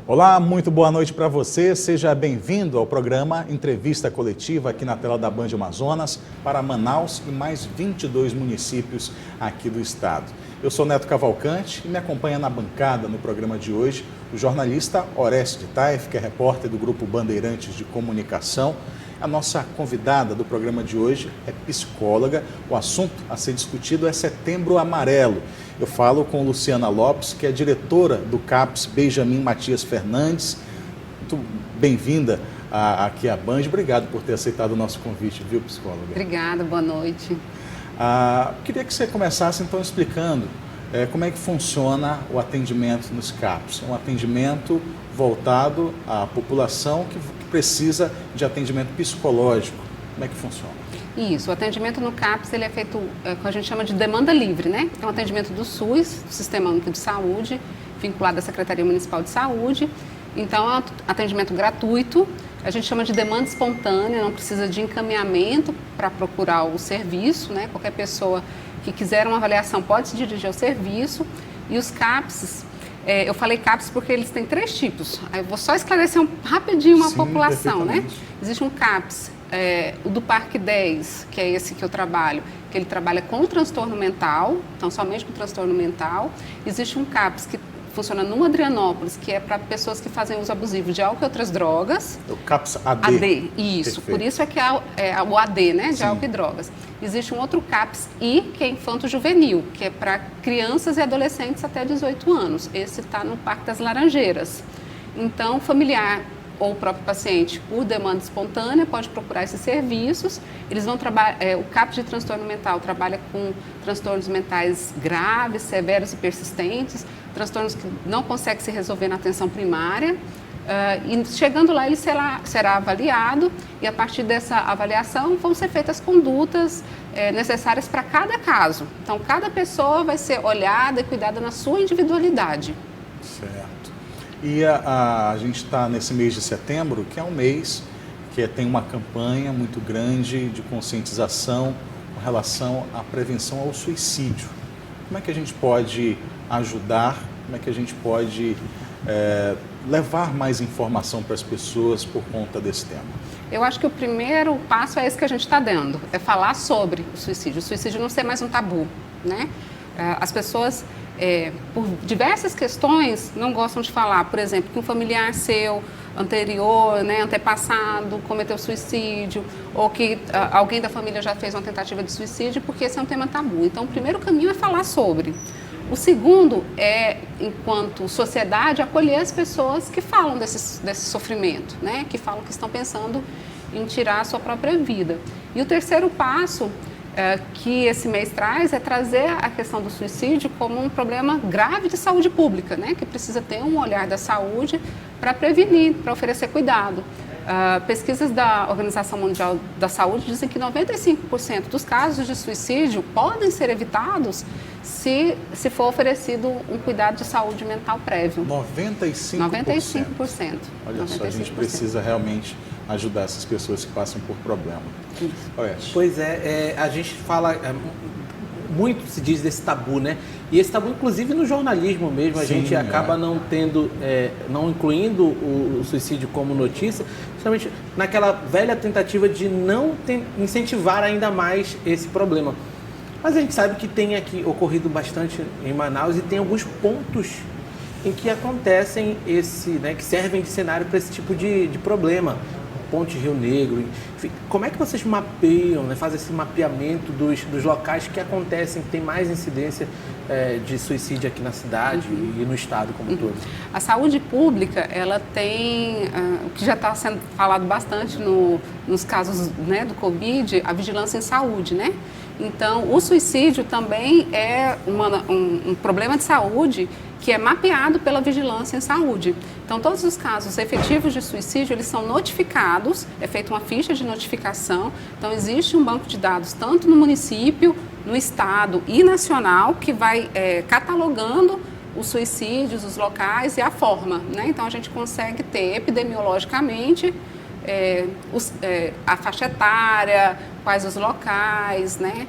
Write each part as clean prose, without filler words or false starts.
Olá, muito boa noite para você. Seja bem-vindo ao programa Entrevista Coletiva aqui na tela da Band Amazonas para Manaus e mais 22 municípios aqui do estado. Eu sou Neto Cavalcante e me acompanha na bancada no programa de hoje o jornalista Oreste Taif, que é repórter do Grupo Bandeirantes de Comunicação. A nossa convidada do programa de hoje é psicóloga. O assunto a ser discutido é Setembro Amarelo. Eu falo com Luciana Lopes, que é diretora do CAPS Benjamin Matias Fernandes. Muito bem-vinda aqui à Band. Obrigado por ter aceitado o nosso convite, viu, psicóloga? Obrigada, boa noite. Queria que você começasse, então, explicando como é que funciona o atendimento nos CAPS. Um atendimento voltado à população que precisa de atendimento psicológico. Como é que funciona? Isso, o atendimento no CAPS ele é feito, que a gente chama de demanda livre, né? É um atendimento do SUS, do Sistema Único de Saúde, vinculado à Secretaria Municipal de Saúde. Então, é um atendimento gratuito, a gente chama de demanda espontânea, não precisa de encaminhamento para procurar o serviço, né? Qualquer pessoa que quiser uma avaliação pode se dirigir ao serviço. E os CAPS, eu falei CAPS porque eles têm 3 tipos. Eu vou só esclarecer rapidinho uma população, né? Existe um CAPS, o do Parque 10, que é esse que eu trabalho, que ele trabalha com transtorno mental, então somente com transtorno mental. Existe um CAPS que funciona no Adrianópolis, que é para pessoas que fazem uso abusivo de álcool e outras drogas. O CAPS AD. AD, isso. Perfeito. Por isso é que é o AD, né, de Sim. álcool e drogas. Existe um outro CAPS I, que é infanto-juvenil, que é para crianças e adolescentes até 18 anos. Esse está no Parque das Laranjeiras. Então, familiar ou o próprio paciente, por demanda espontânea, pode procurar esses serviços. Eles vão trabalhar, o CAPS de transtorno mental trabalha com transtornos mentais graves, severos e persistentes, transtornos que não conseguem se resolver na atenção primária. E chegando lá, ele será avaliado e a partir dessa avaliação vão ser feitas condutas necessárias para cada caso. Então, cada pessoa vai ser olhada e cuidada na sua individualidade. Certo. E a gente está nesse mês de setembro, que é um mês que tem uma campanha muito grande de conscientização com relação à prevenção ao suicídio. Como é que a gente pode ajudar, como é que a gente pode levar mais informação para as pessoas por conta desse tema? Eu acho que o primeiro passo é esse que a gente está dando, é falar sobre o suicídio não ser mais um tabu, né? As pessoas, por diversas questões, não gostam de falar, por exemplo, que um familiar seu anterior, né, antepassado, cometeu suicídio, ou que alguém da família já fez uma tentativa de suicídio, porque esse é um tema tabu. Então, o primeiro caminho é falar sobre. O segundo é, enquanto sociedade, acolher as pessoas que falam desse sofrimento, né? Que falam que estão pensando em tirar a sua própria vida. E o terceiro passo que esse mês traz é trazer a questão do suicídio como um problema grave de saúde pública, né? Que precisa ter um olhar da saúde para prevenir, para oferecer cuidado. Pesquisas da Organização Mundial da Saúde dizem que 95% dos casos de suicídio podem ser evitados se for oferecido um cuidado de saúde mental prévio. 95%? 95%. Olha 95%. Só, a gente precisa realmente ajudar essas pessoas que passam por problema. Pois a gente fala, muito se diz desse tabu, né? E esse tabu, inclusive no jornalismo mesmo, a gente acaba não incluindo o suicídio como notícia, justamente naquela velha tentativa de não incentivar ainda mais esse problema. Mas a gente sabe que tem aqui ocorrido bastante em Manaus e tem alguns pontos em que acontecem que servem de cenário para esse tipo de problema. Ponte Rio Negro, enfim, como é que vocês mapeiam, né, fazem esse mapeamento dos locais que acontecem, que tem mais incidência de suicídio aqui na cidade e no estado como um todo? A saúde pública, ela tem, o que já está sendo falado bastante nos casos, né, do Covid, a vigilância em saúde, né? Então, o suicídio também é um problema de saúde que é mapeado pela vigilância em saúde. Então, todos os casos efetivos de suicídio, eles são notificados, é feita uma ficha de notificação. Então, existe um banco de dados, tanto no município, no estado e nacional, que vai catalogando os suicídios, os locais e a forma, né? Então, a gente consegue ter epidemiologicamente a faixa etária, quais os locais, né?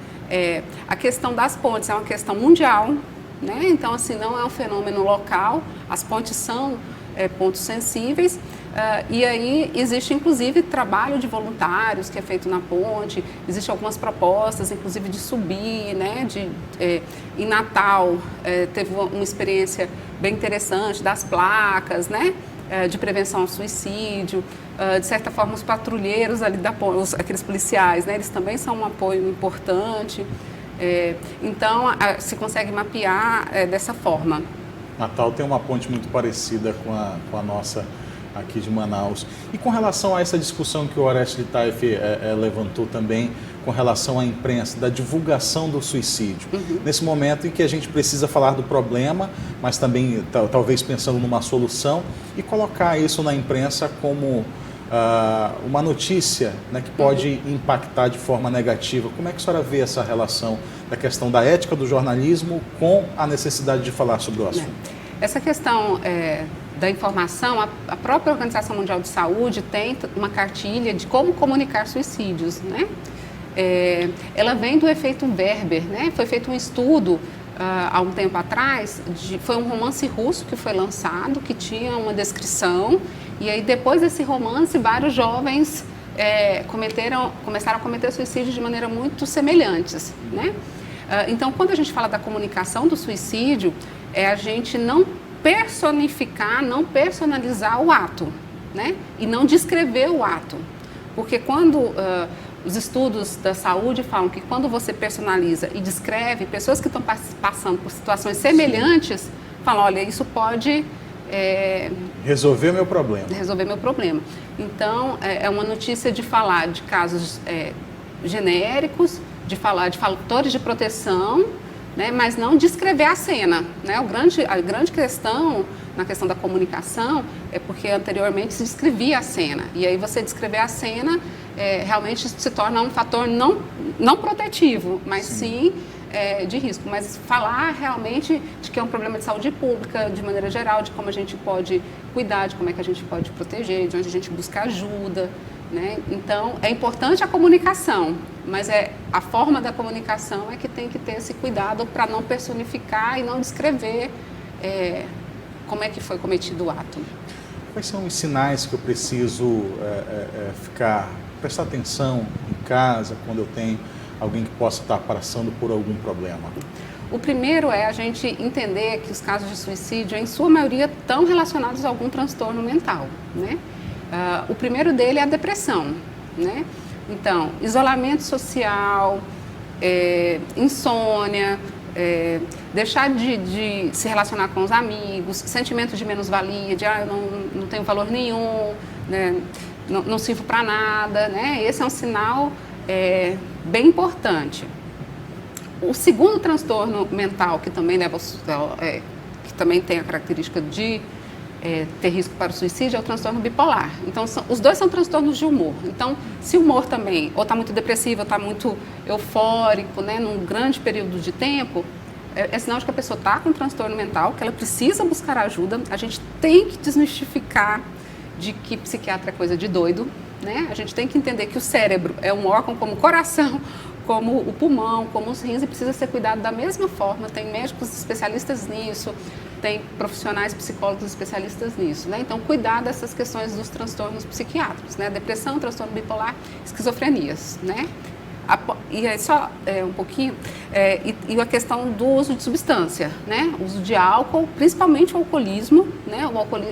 A questão das pontes é uma questão mundial, né? Então, assim, não é um fenômeno local. As pontes são pontos sensíveis. E aí existe inclusive trabalho de voluntários que é feito na ponte, existem algumas propostas, inclusive de subir, né? Em Natal teve uma experiência bem interessante das placas, né? De prevenção ao suicídio. De certa forma, os patrulheiros ali da ponte, aqueles policiais, né? Eles também são um apoio importante. Então, se consegue mapear dessa forma. Natal tem uma ponte muito parecida com a nossa aqui de Manaus. E com relação a essa discussão que o Oreste Litaif levantou também, com relação à imprensa, da divulgação do suicídio, nesse momento em que a gente precisa falar do problema, mas também talvez pensando numa solução, e colocar isso na imprensa como uma notícia, né, que pode impactar de forma negativa. Como é que a senhora vê essa relação da questão da ética do jornalismo com a necessidade de falar sobre o assunto? Essa questão da informação, a própria Organização Mundial de Saúde tem uma cartilha de como comunicar suicídios, né? Ela vem do efeito Werber, né? Foi feito um estudo há um tempo atrás, foi um romance russo que foi lançado, que tinha uma descrição, e aí depois desse romance, vários jovens começaram a cometer suicídio de maneira muito semelhantes, né? Então, quando a gente fala da comunicação do suicídio, a gente não personificar, não personalizar o ato, né? E não descrever o ato. Porque quando os estudos da saúde falam que quando você personaliza e descreve, pessoas que estão passando por situações semelhantes, falam, olha, isso pode... resolver meu problema. Resolver meu problema. Então, é uma notícia de falar de casos genéricos, de falar de fatores de proteção, né, mas não descrever a cena, né? A grande questão, na questão da comunicação, é porque anteriormente se descrevia a cena. E aí você descrever a cena realmente se torna um fator não protetivo, mas sim de risco. Mas falar realmente de que é um problema de saúde pública, de maneira geral, de como a gente pode cuidar, de como é que a gente pode proteger, de onde a gente busca ajuda, né? Então, é importante a comunicação, mas a forma da comunicação é que tem que ter esse cuidado para não personificar e não descrever como é que foi cometido o ato. Quais são os sinais que eu preciso prestar atenção em casa, quando eu tenho alguém que possa estar passando por algum problema? O primeiro é a gente entender que os casos de suicídio, em sua maioria, estão relacionados a algum transtorno mental, né? O primeiro dele é a depressão, né? Então, isolamento social, insônia, deixar de se relacionar com os amigos, sentimento de menos-valia, de eu não tenho valor nenhum, né? Não sirvo para nada, né? Esse é um sinal bem importante. O segundo transtorno mental que também que também tem a característica de ter risco para o suicídio é o transtorno bipolar. Então, os dois são transtornos de humor. Então, se o humor também ou está muito depressivo, ou está muito eufórico, né, num grande período de tempo, é sinal de que a pessoa está com um transtorno mental, que ela precisa buscar ajuda. A gente tem que desmistificar de que psiquiatra é coisa de doido, né? A gente tem que entender que o cérebro é um órgão como o coração, como o pulmão, como os rins, e precisa ser cuidado da mesma forma. Tem médicos especialistas nisso, tem profissionais psicólogos especialistas nisso, né? Então, cuidar dessas questões dos transtornos psiquiátricos, né? Depressão, transtorno bipolar, esquizofrenias, né? E aí só um pouquinho, e a questão do uso de substância, né? O uso de álcool, principalmente o alcoolismo, né?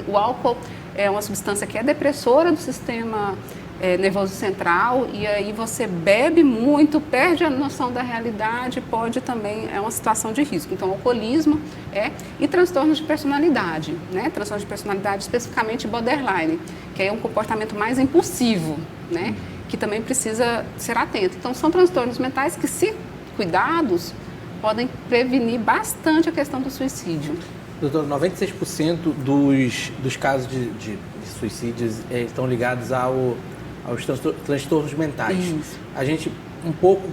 O álcool é uma substância que é depressora do sistema nervoso central, e aí você bebe muito, perde a noção da realidade, pode também, é uma situação de risco. Então, alcoolismo e transtornos de personalidade, né? Transtornos de personalidade, especificamente borderline, que é um comportamento mais impulsivo, né? Que também precisa ser atento. Então, são transtornos mentais que, se cuidados, podem prevenir bastante a questão do suicídio. Doutor, 96% dos casos de suicídios estão ligados aos transtornos mentais. Isso. A gente um pouco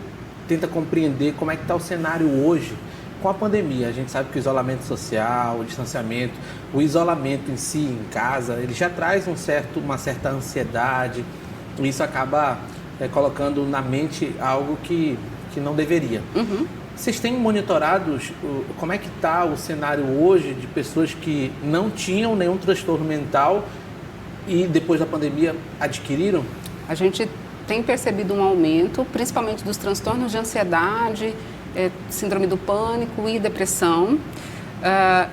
tenta compreender como é que está o cenário hoje com a pandemia. A gente sabe que o isolamento social, o distanciamento, o isolamento em si, em casa, ele já traz uma certa ansiedade. Isso acaba colocando na mente algo que que não deveria. Vocês têm monitorado como é que está o cenário hoje de pessoas que não tinham nenhum transtorno mental e depois da pandemia adquiriram? A gente tem percebido um aumento, principalmente dos transtornos de ansiedade, síndrome do pânico e depressão,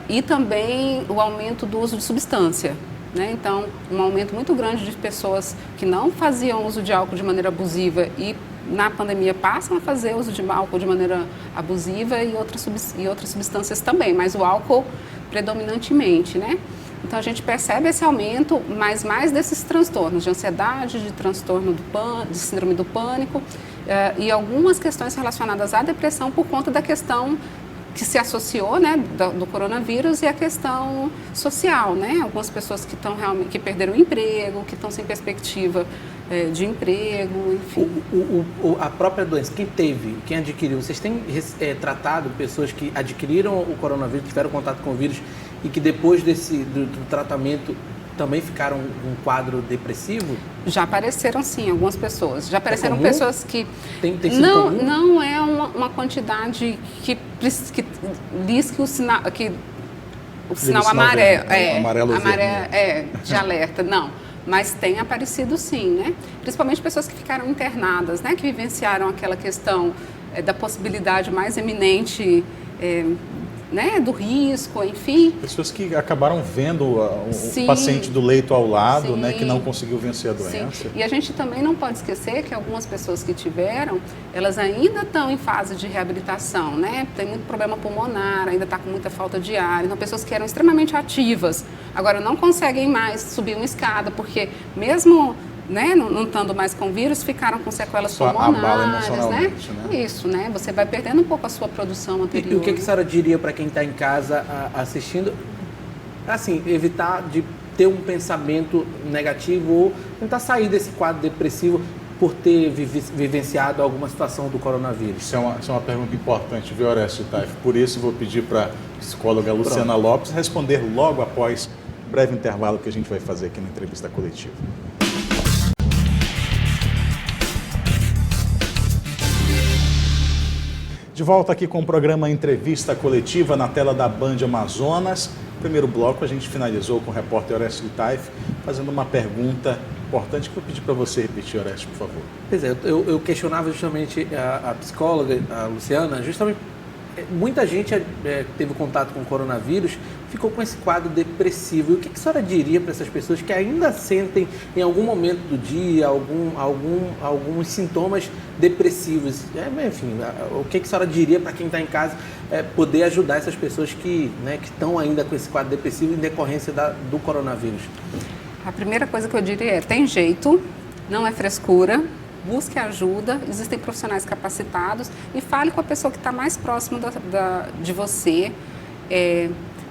e também o aumento do uso de substância, né? Então, um aumento muito grande de pessoas que não faziam uso de álcool de maneira abusiva e na pandemia passam a fazer uso de álcool de maneira abusiva e outras substâncias também, mas o álcool predominantemente, né? Então a gente percebe esse aumento, mas mais desses transtornos de ansiedade, de transtorno de síndrome do pânico e algumas questões relacionadas à depressão por conta da questão que se associou, né, do coronavírus e a questão social, né? Algumas pessoas que perderam o emprego, que estão sem perspectiva de emprego, enfim. A própria doença, quem adquiriu, vocês têm tratado pessoas que adquiriram o coronavírus, tiveram contato com o vírus e que depois do tratamento também ficaram um quadro depressivo? Já apareceram sim, algumas pessoas. Já apareceram comum? Pessoas que... Tem sido comum? Não é uma quantidade que diz que o sinal amarelo de alerta, não. Mas tem aparecido sim, né? Principalmente pessoas que ficaram internadas, né? Que vivenciaram aquela questão da possibilidade mais eminente, né? Do risco, enfim. Pessoas que acabaram vendo o paciente do leito ao lado, né? Que não conseguiu vencer a doença. Sim. E a gente também não pode esquecer que algumas pessoas que tiveram, elas ainda estão em fase de reabilitação, né? Tem muito problema pulmonar, ainda está com muita falta de ar. Então, pessoas que eram extremamente ativas, agora não conseguem mais subir uma escada, porque mesmo... né, não estando mais com vírus, ficaram com sequelas pulmonares, né? Isso, né? Você vai perdendo um pouco a sua produção anterior. E o que a senhora diria para quem está em casa assistindo? Assim, evitar de ter um pensamento negativo ou tentar sair desse quadro depressivo por ter vivenciado alguma situação do coronavírus. Isso é uma pergunta importante, viu, Orestes Taif? Por isso, vou pedir para a psicóloga Luciana Lopes responder logo após o breve intervalo que a gente vai fazer aqui na entrevista coletiva. De volta aqui com o programa Entrevista Coletiva na tela da Band Amazonas. No primeiro bloco a gente finalizou com o repórter Orestes Taif fazendo uma pergunta importante que eu pedi para você repetir, Orestes, por favor. Pois é, eu questionava justamente a psicóloga, a Luciana, justamente muita gente teve contato com o coronavírus, ficou com esse quadro depressivo. E o que a senhora diria para essas pessoas que ainda sentem em algum momento do dia alguns sintomas depressivos? Enfim, o que a senhora diria para quem está em casa poder ajudar essas pessoas que estão ainda com esse quadro depressivo em decorrência do coronavírus? A primeira coisa que eu diria tem jeito, não é frescura. Busque ajuda, existem profissionais capacitados e fale com a pessoa que está mais próxima de você.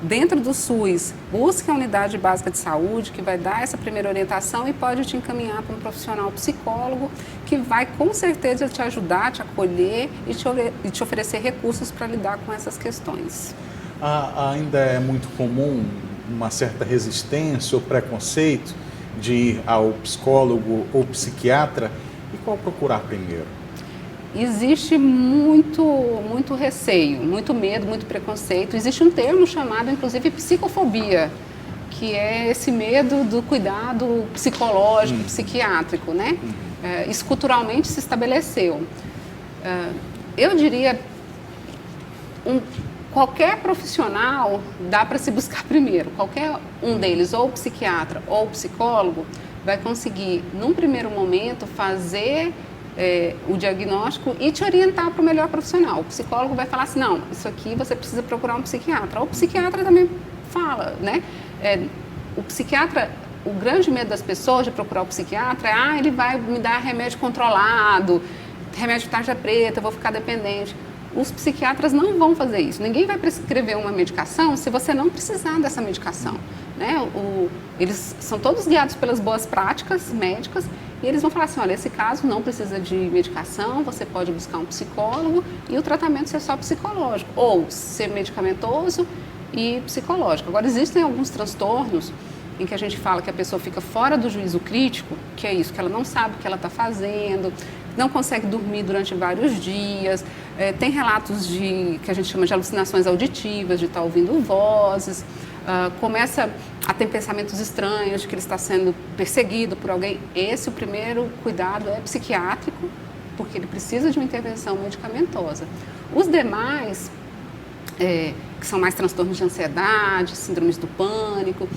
Dentro do SUS, busque a unidade básica de saúde que vai dar essa primeira orientação e pode te encaminhar para um profissional psicólogo que vai com certeza te ajudar, te acolher e te oferecer recursos para lidar com essas questões. Ainda é muito comum uma certa resistência ou preconceito de ir ao psicólogo ou psiquiatra. E qual procurar primeiro? Existe muito receio, muito medo, muito preconceito. Existe um termo chamado, inclusive, psicofobia, que é esse medo do cuidado psicológico, psiquiátrico, né? Isso culturalmente se estabeleceu. Eu diria, qualquer profissional dá para se buscar primeiro. Qualquer um deles, ou psiquiatra ou psicólogo, vai conseguir, num primeiro momento, fazer o diagnóstico e te orientar para o melhor profissional. O psicólogo vai falar assim, não, isso aqui você precisa procurar um psiquiatra. Ou o psiquiatra também fala, né? O psiquiatra, o grande medo das pessoas de procurar o psiquiatra é, ele vai me dar remédio controlado, remédio de tarja preta, eu vou ficar dependente. Os psiquiatras não vão fazer isso. Ninguém vai prescrever uma medicação se você não precisar dessa medicação, né? Eles são todos guiados pelas boas práticas médicas e eles vão falar assim, olha, esse caso não precisa de medicação, você pode buscar um psicólogo e o tratamento ser só psicológico, ou ser medicamentoso e psicológico. Agora, existem alguns transtornos em que a gente fala que a pessoa fica fora do juízo crítico, que é isso, que ela não sabe o que ela está fazendo, não consegue dormir durante vários dias, tem relatos que a gente chama de alucinações auditivas, de estar ouvindo vozes, começa a ter pensamentos estranhos, de que ele está sendo perseguido por alguém. O primeiro cuidado é psiquiátrico, porque ele precisa de uma intervenção medicamentosa. Os demais, que são mais transtornos de ansiedade, síndromes do pânico,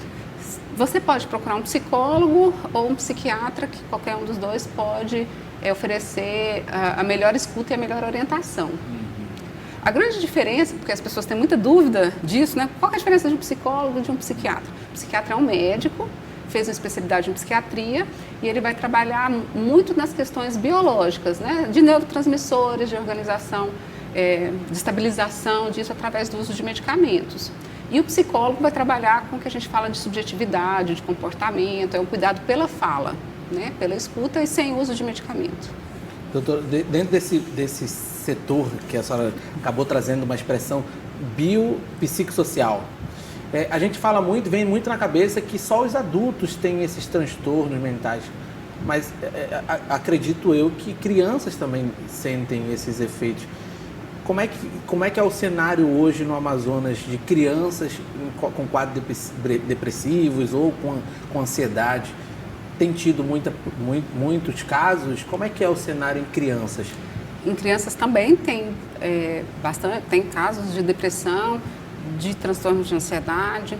você pode procurar um psicólogo ou um psiquiatra, que qualquer um dos dois pode oferecer a melhor escuta e a melhor orientação. A grande diferença, porque as pessoas têm muita dúvida disso, né? Qual é a diferença de um psicólogo e de um psiquiatra? O psiquiatra é um médico, fez uma especialidade em psiquiatria e ele vai trabalhar muito nas questões biológicas, né? De neurotransmissores, de organização, de estabilização disso através do uso de medicamentos. E o psicólogo vai trabalhar com o que a gente fala de subjetividade, de comportamento, é um cuidado pela fala, né? Pela escuta e sem uso de medicamento. Doutor, dentro desse setor que a senhora acabou trazendo uma expressão biopsicossocial, a gente fala muito, vem muito na cabeça que só os adultos têm esses transtornos mentais, mas acredito eu que crianças também sentem esses efeitos. Como é que é o cenário hoje no Amazonas de crianças com quadros depressivos ou com ansiedade? Tem tido muitos casos? Como é que é o cenário em crianças? Em crianças também tem casos de depressão, de transtorno de ansiedade,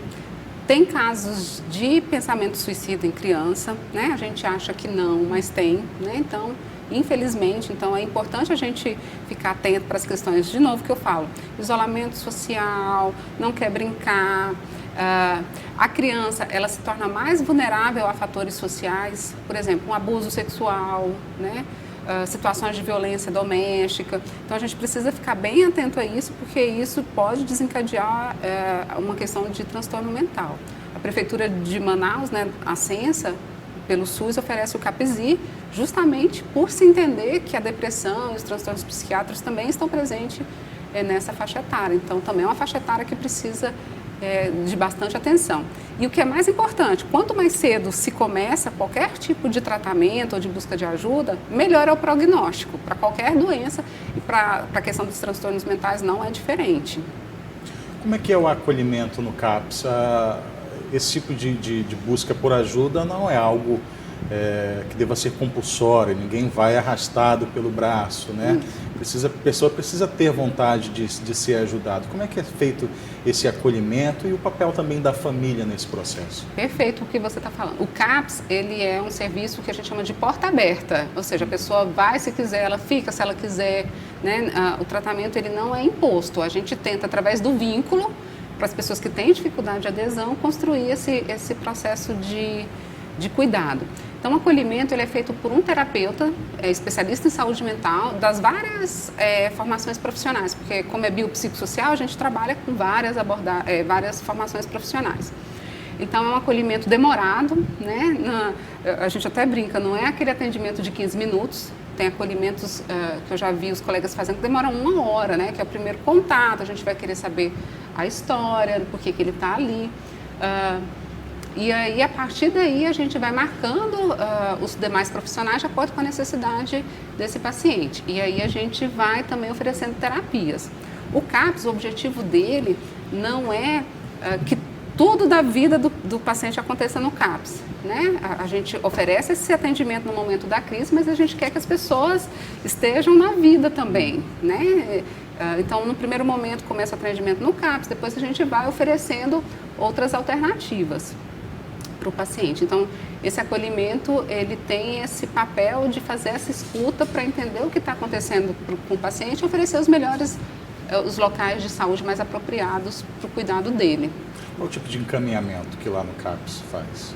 tem casos de pensamento suicida em criança, né? A gente acha que não, mas tem, né? Então, infelizmente, é importante a gente ficar atento para as questões, de novo, que eu falo, isolamento social, não quer brincar. A criança, ela se torna mais vulnerável a fatores sociais, por exemplo, um abuso sexual, né? Situações de violência doméstica. Então, a gente precisa ficar bem atento a isso, porque isso pode desencadear uma questão de transtorno mental. A Prefeitura de Manaus, né, a Censa, pelo SUS, oferece o CAPESI, justamente por se entender que a depressão e os transtornos psiquiátricos também estão presentes nessa faixa etária. Então, também é uma faixa etária que precisa de bastante atenção. E o que é mais importante, quanto mais cedo se começa qualquer tipo de tratamento ou de busca de ajuda, melhor é o prognóstico para qualquer doença, e para a questão dos transtornos mentais não é diferente. Como é que é o acolhimento no CAPS? Esse tipo de busca por ajuda não é algo que deva ser compulsório, ninguém vai arrastado pelo braço, né? A pessoa precisa ter vontade de ser ajudado. Como é que é feito esse acolhimento e o papel também da família nesse processo? Perfeito o que você está falando. O CAPS, ele é um serviço que a gente chama de porta aberta, ou seja, a pessoa vai se quiser, ela fica se ela quiser, né? O tratamento ele não é imposto, a gente tenta através do vínculo, para as pessoas que têm dificuldade de adesão, construir esse processo de cuidado. Então, o acolhimento ele é feito por um terapeuta, especialista em saúde mental, das várias formações profissionais, porque como é biopsicossocial, a gente trabalha com várias formações profissionais. Então, é um acolhimento demorado, né? A gente até brinca, não é aquele atendimento de 15 minutos, tem acolhimentos que eu já vi os colegas fazendo que demoram 1 hora, né? Que é o primeiro contato, a gente vai querer saber a história, por que ele está ali. E aí, a partir daí, a gente vai marcando os demais profissionais de acordo com a necessidade desse paciente. E aí, a gente vai também oferecendo terapias. O CAPS, o objetivo dele não é que tudo da vida do paciente aconteça no CAPS, né? A gente oferece esse atendimento no momento da crise, mas a gente quer que as pessoas estejam na vida também, né? Então, no primeiro momento, começa o atendimento no CAPS, depois a gente vai oferecendo outras alternativas para o paciente. Então, esse acolhimento, ele tem esse papel de fazer essa escuta para entender o que está acontecendo com o paciente e oferecer os locais de saúde mais apropriados para o cuidado dele. Qual o tipo de encaminhamento que lá no CAPS faz?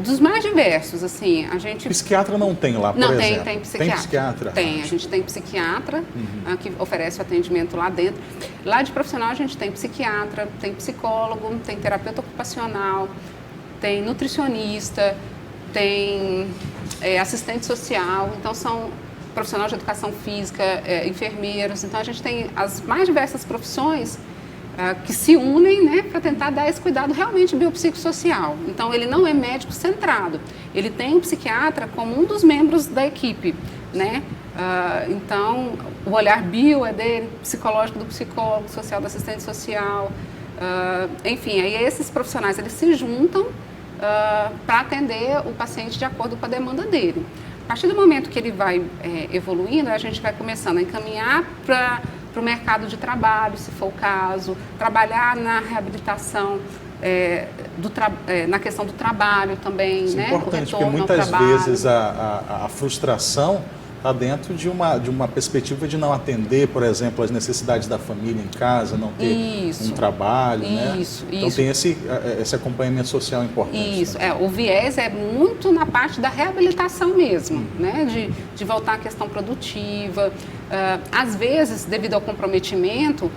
Dos mais diversos, assim, a gente... Psiquiatra não tem lá, por exemplo? Não, tem psiquiatra. Tem psiquiatra? Tem, a gente tem psiquiatra que oferece o atendimento lá dentro. Lá de profissional a gente tem psiquiatra, tem psicólogo, tem terapeuta ocupacional, tem nutricionista, tem assistente social, então são profissionais de educação física, enfermeiros, então a gente tem as mais diversas profissões que se unem, né, para tentar dar esse cuidado realmente biopsicossocial. Então, ele não é médico centrado, ele tem um psiquiatra como um dos membros da equipe, né? Então, o olhar bio é dele, psicológico do psicólogo, social do assistente social, enfim, aí esses profissionais eles se juntam para atender o paciente de acordo com a demanda dele. A partir do momento que ele vai evoluindo, a gente vai começando a encaminhar para o mercado de trabalho, se for o caso, trabalhar na reabilitação, na questão do trabalho também. Isso né? É importante, porque muitas vezes a frustração está dentro de uma perspectiva de não atender, por exemplo, as necessidades da família em casa, não ter um trabalho, né? Então tem esse acompanhamento social importante. Isso, o viés é muito na parte da reabilitação mesmo, né? De voltar à questão produtiva. Às vezes, devido ao comprometimento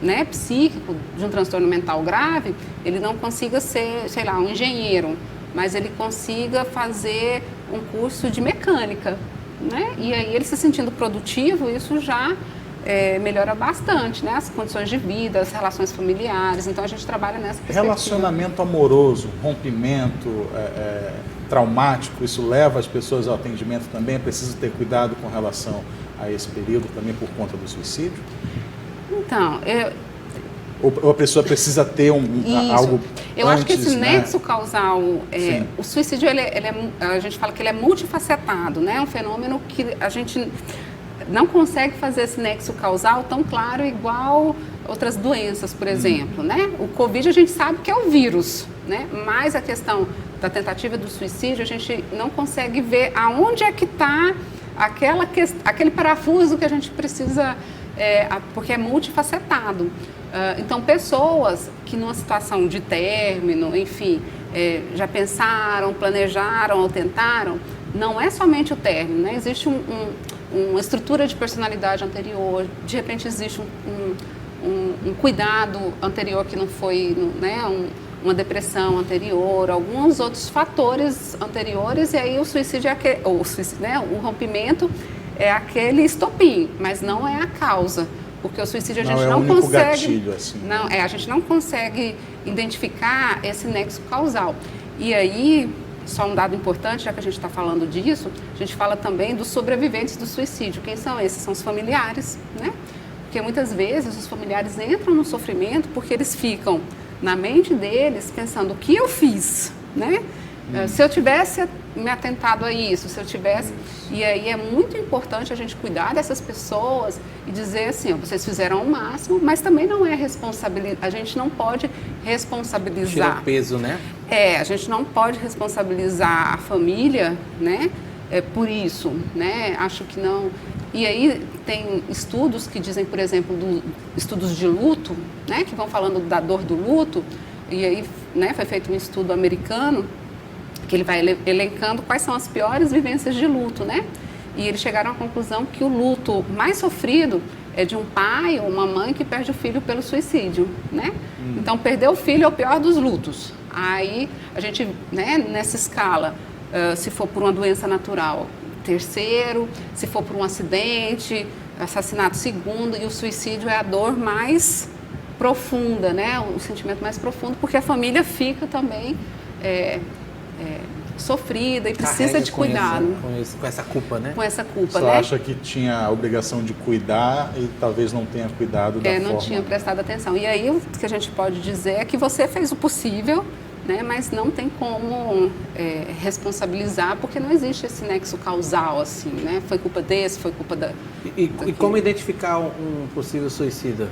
né, psíquico de um transtorno mental grave, ele não consiga ser, sei lá, um engenheiro, mas ele consiga fazer um curso de mecânica. Né? E aí ele se sentindo produtivo, isso já melhora bastante, né? As condições de vida, as relações familiares, então a gente trabalha nessa perspectiva. Relacionamento amoroso, rompimento, traumático, isso leva as pessoas ao atendimento também? É preciso ter cuidado com relação a esse período também por conta do suicídio? Então, ou a pessoa precisa ter algo Eu acho que esse né? nexo causal, o suicídio, a gente fala que ele é multifacetado, né? É um fenômeno que a gente não consegue fazer esse nexo causal tão claro igual outras doenças, por exemplo, né? O Covid a gente sabe que é o vírus, né? Mas a questão da tentativa do suicídio, a gente não consegue ver aonde é que está aquele parafuso que a gente precisa, porque é multifacetado. Então, pessoas que numa situação de término, enfim, já pensaram, planejaram ou tentaram, não é somente o término, né? Existe uma estrutura de personalidade anterior, de repente existe um cuidado anterior que não foi, né, uma depressão anterior, alguns outros fatores anteriores, e aí o suicídio né, o rompimento é aquele estopim, mas não é a causa. Porque o suicídio a gente não consegue. Gatilho, assim. Não, a gente não consegue identificar esse nexo causal. E aí, só um dado importante, já que a gente está falando disso, a gente fala também dos sobreviventes do suicídio. Quem são esses? São os familiares, né? Porque muitas vezes os familiares entram no sofrimento porque eles ficam na mente deles pensando o que eu fiz, né? Se eu tivesse me atentado a isso, se eu tivesse... E aí é muito importante a gente cuidar dessas pessoas e dizer assim, vocês fizeram o máximo, mas também não é responsabilidade, a gente não pode responsabilizar... Tirar o peso, né? A gente não pode responsabilizar a família, né? Por isso, né? Acho que não... E aí tem estudos que dizem, por exemplo, estudos de luto, né? Que vão falando da dor do luto, e aí, né, foi feito um estudo americano que ele vai elencando quais são as piores vivências de luto, né? E eles chegaram à conclusão que o luto mais sofrido é de um pai ou uma mãe que perde o filho pelo suicídio, né? Então, perder o filho é o pior dos lutos. Aí, a gente, né, nessa escala, se for por uma doença natural, terceiro, se for por um acidente, assassinato, segundo, e o suicídio é a dor mais profunda, né? O sentimento mais profundo, porque a família fica também... sofrida e precisa de cuidado. Com essa culpa, né? Com essa culpa, Só né? acha que tinha a obrigação de cuidar e talvez não tenha cuidado da forma... Não tinha prestado atenção. E aí o que a gente pode dizer é que você fez o possível, né? Mas não tem como responsabilizar, porque não existe esse nexo causal, assim, né? Foi culpa desse, foi culpa da... E como identificar um possível suicida?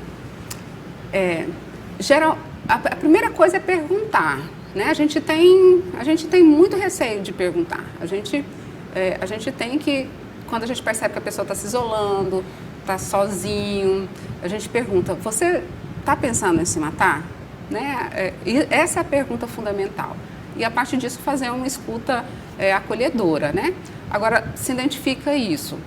A primeira coisa é perguntar. Né? A gente tem muito receio de perguntar. A gente tem que, quando a gente percebe que a pessoa está se isolando, está sozinho, a gente pergunta, você está pensando em se matar? Né? E essa é a pergunta fundamental. E a partir disso fazer uma escuta acolhedora. Né? Agora, se identifica isso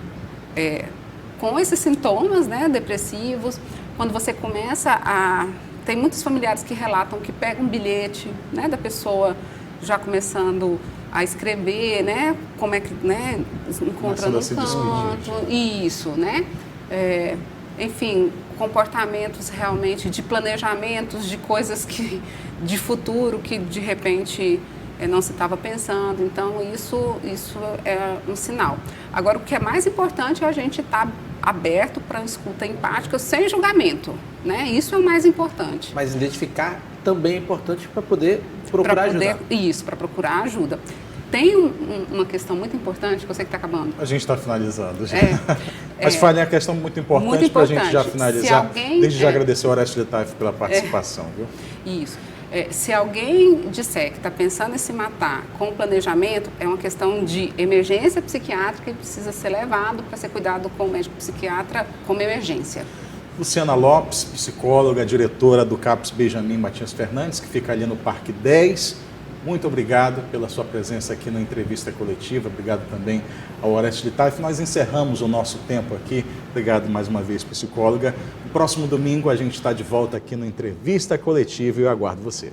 com esses sintomas, né, depressivos, quando você começa a... Tem muitos familiares que relatam que pegam um bilhete, né, da pessoa já começando a escrever, né, como é que, né, encontra no canto, isso, né, enfim, comportamentos realmente de planejamentos, de coisas de futuro que de repente não se estava pensando. Então, isso é um sinal. Agora, o que é mais importante é a gente estar aberto para uma escuta empática, sem julgamento, né? Isso é o mais importante. Mas identificar também é importante para poder procurar ajudar. Isso, para procurar ajuda. Tem uma questão muito importante, que eu sei que está acabando. A gente está finalizando. Mas falei a questão muito importante para a gente já finalizar. Desde já agradecer ao Orestes de Taife pela participação. Viu? Isso. Se alguém disser que está pensando em se matar com planejamento, é uma questão de emergência psiquiátrica e precisa ser levado para ser cuidado com o médico psiquiatra como emergência. Luciana Lopes, psicóloga, diretora do CAPS Benjamin Matias Fernandes, que fica ali no Parque 10. Muito obrigado pela sua presença aqui na entrevista coletiva. Obrigado também ao Orestes de Taife. Nós encerramos o nosso tempo aqui. Obrigado mais uma vez, psicóloga. No próximo domingo a gente está de volta aqui no Entrevista Coletiva e eu aguardo você.